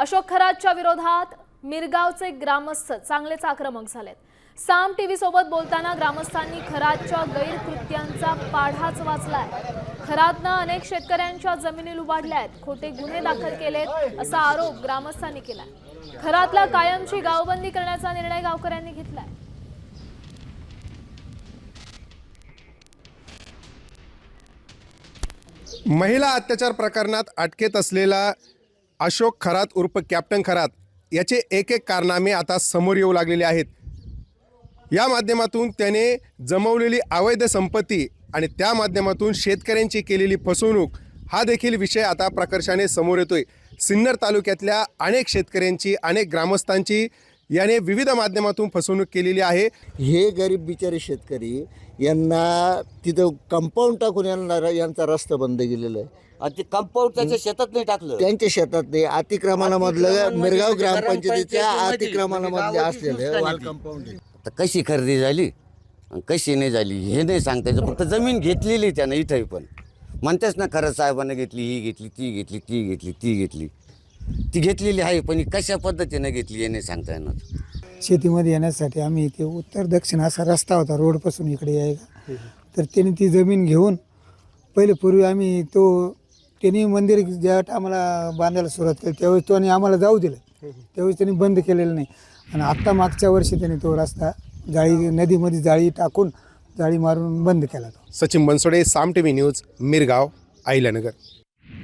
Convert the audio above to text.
अशोक खरातच्या विरोधात मिरगावचे ग्रामस्थ चांगलेच आक्रमक झालेत। साम टीव्ही सोबत बोलताना ग्रामस्थांनी खरातच्या गैरकृत्यांचा पाढाच वाचलाय। खरातनं अनेक शेतकऱ्यांच्या जमिनी लुबाडल्यात, खोटे गुन्हे दाखल केलेत असा आरोप ग्रामस्थांनी केलाय। खरातला कायमची गावबंदी करण्याचा निर्णय गावकऱ्यांनी घेतलाय। महिला अत्याचार प्रकरणात अटकेत असलेला अशोक खरात उर्फ कॅप्टन खरात याचे एक एक कारनामे आता समोर येऊ लागलेले आहेत। या माध्यमातून त्याने जमवलेली अवैध संपत्ती आणि त्या माध्यमातून शेतकऱ्यांची केलेली फसवणूक हा देखील विषय आता प्रकर्षाने समोर येतोय। सिन्नर तालुक्यातल्या अनेक शेतकऱ्यांची अनेक ग्रामस्थांची याने विविध माध्यमातून फसवणूक केलेली आहे। हे गरीब बिचारे शेतकरी यांना तिथं कंपाऊंड टाकून यांचा रस्ता बंद केलेला आहे आणि ते कंपाऊंड त्याच्या शेतात नाही टाकलं, त्यांच्या शेतात नाही अतिक्रमणामधलं मिरगाव ग्रामपंचायतीच्या अतिक्रमणामधले असलेलं वाल कंपाऊंड आहे। आता कशी खरेदी झाली आणि कशी नाही झाली हे नाही सांगता येतं, फक्त जमीन घेतलेली त्यानं इथंही पण म्हणतेच ना खरं साहेबांना घेतली, ही घेतली, ती घेतली, ती घेतली, ती घेतली, ती घेतलेली आहे पण कशा पद्धतीनं घेतली हे नाही सांगता येणार। शेतीमध्ये येण्यासाठी आम्ही इथे उत्तर दक्षिण असा रस्ता होता रोडपासून इकडे यायला, तर त्यांनी ती जमीन घेऊन पहिले पूर्वी आम्ही त्यांनी मंदिर ज्या आम्हाला बांधायला सुरुवात केली त्यावेळेस तो आणि आम्हाला जाऊ दिलं, त्यावेळेस त्यांनी बंद केलेलं नाही। आणि आत्ता मागच्या वर्षी त्यांनी तो रस्ता जाळी नदीमध्ये जाळी टाकून जाळी मारून बंद केला। सचिन बनसोडे, साम टीव्ही न्यूज, मिरगाव, अहिल्यानगर।